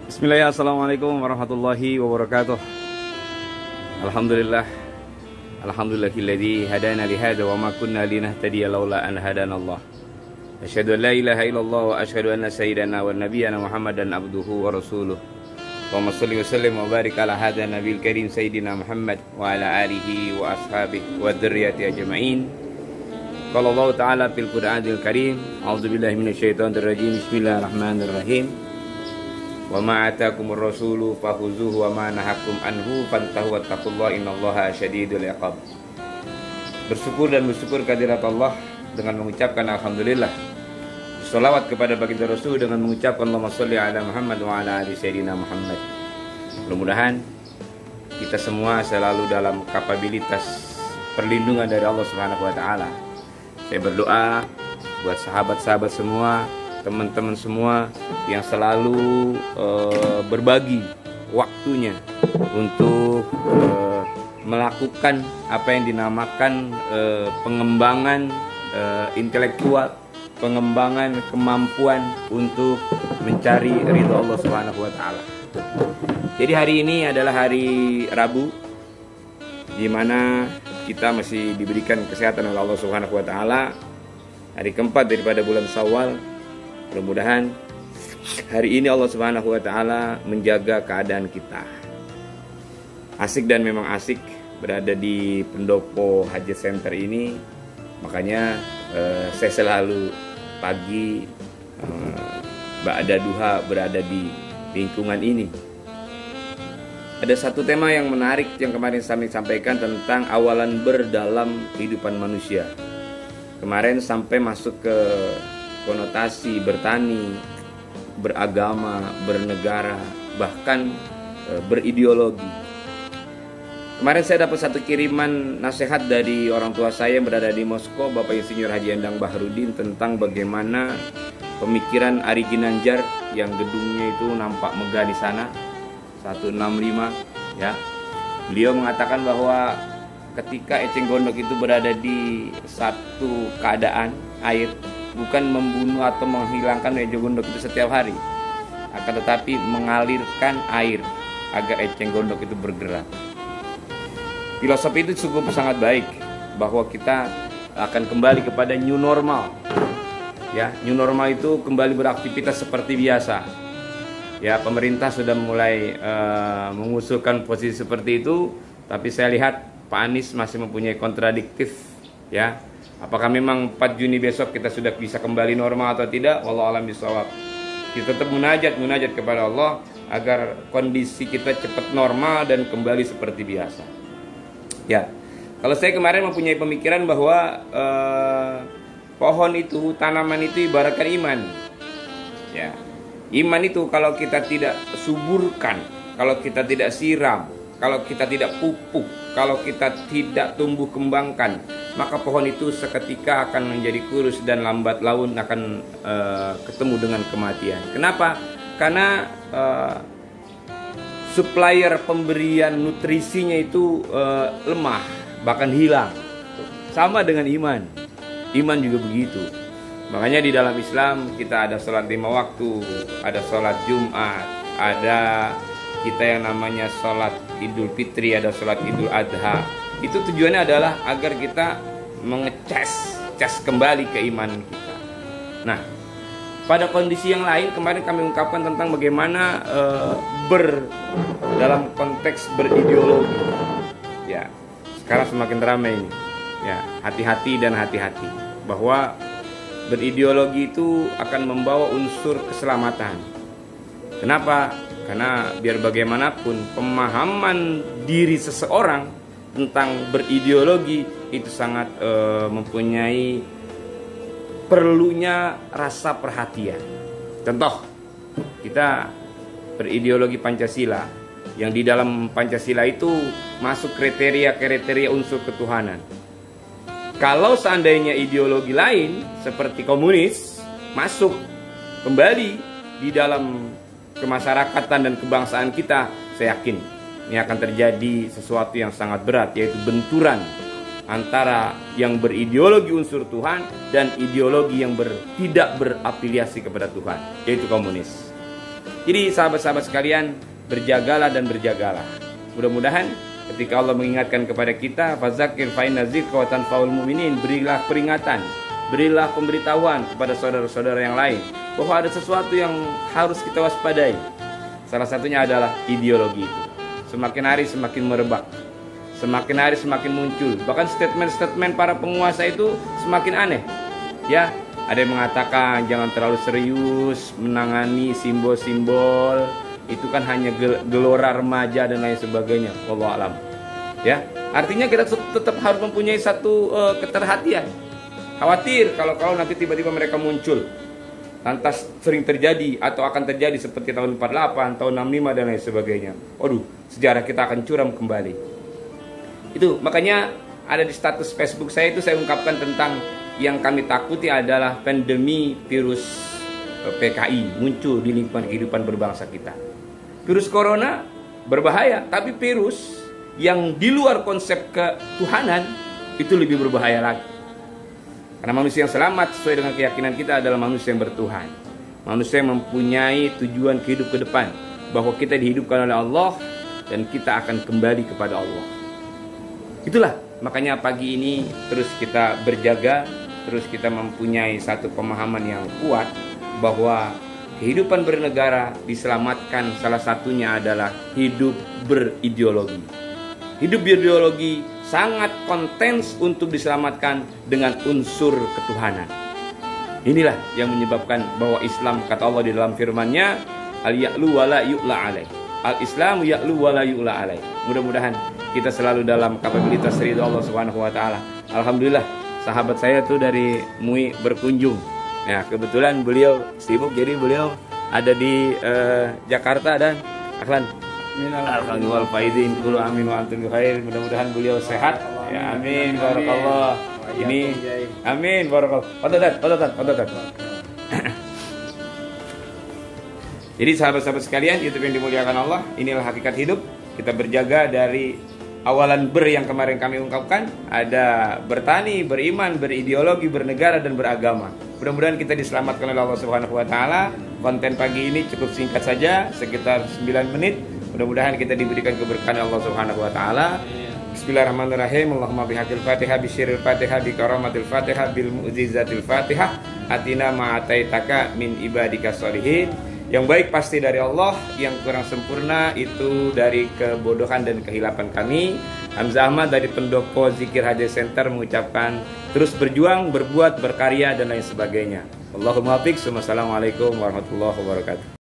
Bismillah, assalamualaikum warahmatullahi wabarakatuh. Alhamdulillah, alhamdulillahilladzi hadana lihada wa ma kunna linahtadiya laula an hadanallah. Asyhadu an la ilaha illallah wa asyhadu anna sayyidana wa nabiyyana Muhammadan abduhu wa rasuluh. Allahumma shalli wa sallim wa barik ala hadha nabiyil karim sayyidina Muhammad wa ala alihi wa ashabihi wa dzurriyyati ajma'in. Qala Allah ta'ala fil Qur'anil Karim, a'udzubillahi minasyaitonir rajim. Bismillahirrahmanirrahim. Wa ma atakumur rasulu fakhuzuhu wa ma nahakum anhu fantahu wattaqullaha innallaha syadidul iqab. Bersyukur dan bersyukur kehadirat Allah dengan mengucapkan alhamdulillah. Shalawat kepada baginda Rasul dengan mengucapkan Allahumma sholli ala Muhammad wa ala ali sayyidina Muhammad. Mudah-mudahan kita semua selalu dalam kapabilitas perlindungan dari Allah Subhanahu wa taala. Saya berdoa buat sahabat-sahabat semua, teman-teman semua yang selalu berbagi waktunya untuk melakukan apa yang dinamakan pengembangan intelektual, pengembangan kemampuan untuk mencari ridha Allah Subhanahu wa taala. Jadi hari ini adalah hari Rabu, di mana kita masih diberikan kesehatan oleh Allah Subhanahu wa taala. Hari keempat daripada bulan Syawal. Mudah-mudahan hari ini Allah Subhanahu wa taala menjaga keadaan kita. Asik dan memang asik berada di pendopo Haji Center ini. Makanya saya selalu pagi ba'da duha berada di lingkungan ini. Ada satu tema yang menarik yang kemarin saya sampaikan tentang awalan berdalam kehidupan manusia. Kemarin sampai masuk ke konotasi bertani, beragama, bernegara, bahkan berideologi. Kemarin saya dapat satu kiriman nasihat dari orang tua saya yang berada di Moskow, Bapak Insinyur Haji Endang Bahrudin, tentang bagaimana pemikiran Ari Ginanjar yang gedungnya itu nampak megah di sana, 165 ya. Beliau mengatakan bahwa ketika Eceng Gondok itu berada di satu keadaan air, bukan membunuh atau menghilangkan Eceng Gondok itu setiap hari, akan tetapi mengalirkan air agar Eceng Gondok itu bergerak. Filosofi itu cukup sangat baik, bahwa kita akan kembali kepada new normal. Ya, new normal itu kembali beraktivitas seperti biasa. Ya, pemerintah sudah mulai mengusulkan posisi seperti itu, tapi saya lihat Pak Anies masih mempunyai kontradiktif. Ya, apakah memang 4 Juni besok kita sudah bisa kembali normal atau tidak? Wallahu a'lam bishawab. Kita tetap munajat kepada Allah agar kondisi kita cepat normal dan kembali seperti biasa. Ya, kalau saya kemarin mempunyai pemikiran bahwa pohon itu, tanaman itu ibaratkan iman. Ya, iman itu kalau kita tidak suburkan, kalau kita tidak siram, kalau kita tidak pupuk, kalau kita tidak tumbuh kembangkan, maka pohon itu seketika akan menjadi kurus dan lambat laun akan ketemu dengan kematian. Kenapa? Karena supplier pemberian nutrisinya itu lemah, bahkan hilang. Sama dengan iman. Iman juga begitu. Makanya di dalam Islam kita ada sholat 5 waktu, ada sholat Jumat, ada kita yang namanya sholat Idul Fitri, ada sholat Idul Adha. Itu tujuannya adalah agar kita mengecas kembali keimanan kita. Nah, pada kondisi yang lain kemarin kami ungkapkan tentang bagaimana dalam konteks berideologi. Ya, sekarang semakin ramai ini. Ya, hati-hati dan hati-hati bahwa berideologi itu akan membawa unsur keselamatan. Kenapa? Karena biar bagaimanapun pemahaman diri seseorang tentang berideologi itu sangat mempunyai perlunya rasa perhatian. Contoh, kita berideologi Pancasila, yang di dalam Pancasila itu masuk kriteria unsur ketuhanan. Kalau seandainya ideologi lain seperti komunis masuk kembali di dalam kemasyarakatan dan kebangsaan kita, saya yakin ini akan terjadi sesuatu yang sangat berat, yaitu benturan antara yang berideologi unsur Tuhan dan ideologi yang tidak berafiliasi kepada Tuhan, yaitu komunis. Jadi sahabat-sahabat sekalian, berjagalah dan berjagalah. Mudah-mudahan ketika Allah mengingatkan kepada kita, fazakir fa inna dzikra tanfa'ul mu'minin, berilah peringatan, berilah pemberitahuan kepada saudara-saudara yang lain bahwa ada sesuatu yang harus kita waspadai. Salah satunya adalah ideologi itu. Semakin hari semakin merebak, semakin hari semakin muncul. Bahkan statement-statement para penguasa itu semakin aneh. Ya, ada yang mengatakan jangan terlalu serius menangani simbol-simbol, itu kan hanya gelora remaja dan lain sebagainya. Wallahu alam. Ya, artinya kita tetap harus mempunyai satu keterhatian. Khawatir kalau nanti tiba-tiba mereka muncul. Lantas sering terjadi atau akan terjadi seperti tahun 48, tahun 65 dan lain sebagainya. Waduh, sejarah kita akan curam kembali. Itu makanya ada di status Facebook saya itu saya ungkapkan tentang yang kami takuti adalah pandemi virus PKI muncul di lingkungan kehidupan berbangsa kita. Virus corona berbahaya, tapi virus yang di luar konsep ketuhanan itu lebih berbahaya lagi. Karena manusia yang selamat sesuai dengan keyakinan kita adalah manusia yang bertuhan. Manusia yang mempunyai tujuan hidup ke depan, bahwa kita dihidupkan oleh Allah dan kita akan kembali kepada Allah. Itulah makanya pagi ini terus kita berjaga, terus kita mempunyai satu pemahaman yang kuat bahwa kehidupan bernegara diselamatkan salah satunya adalah hidup berideologi. Hidup berideologi sangat kontens untuk diselamatkan dengan unsur ketuhanan. Inilah yang menyebabkan bahwa Islam, kata Allah di dalam firman-Nya, al-ya'lu wa la yu'la alaih. Al-Islamu ya'lu wa la yu'la alaih. Mudah-mudahan kita selalu dalam kapabilitas ridha Allah Subhanahu wa taala. Alhamdulillah, sahabat saya tuh dari MUI berkunjung. Ya, kebetulan beliau sibuk, jadi beliau ada di Jakarta dan Akhlan. Alhamdulillah faizin kullu amin wa antum bikhair. Mudah-mudahan beliau sehat. Ya, amin barakallah. Ini amin barakallah. Fadhlan. Jadi sahabat-sahabat sekalian, YouTube yang dimuliakan Allah, inilah hakikat hidup. Kita berjaga dari awalan yang kemarin kami ungkapkan, ada bertani, beriman, berideologi, bernegara dan beragama. Mudah-mudahan kita diselamatkan oleh Allah Subhanahu wa taala. Konten pagi ini cukup singkat saja, sekitar 9 menit. Mudah-mudahan kita diberikan keberkahan Allah Subhanahu wa taala. Bismillahirrahmanirrahim. Allahumma bihaqil Fatihah bisyiril Fatihah bi karamatil Fatihah bil mu'jizatil Fatihah. Atina ma'ataitaka min ibadika sholihin. Yang baik pasti dari Allah, yang kurang sempurna itu dari kebodohan dan kehilapan kami. Hamzah Ahmad dari Pendopo Zikir Haji Center mengucapkan terus berjuang, berbuat, berkarya dan lain sebagainya. Allahumma fiq. Wassalamualaikum warahmatullahi wabarakatuh.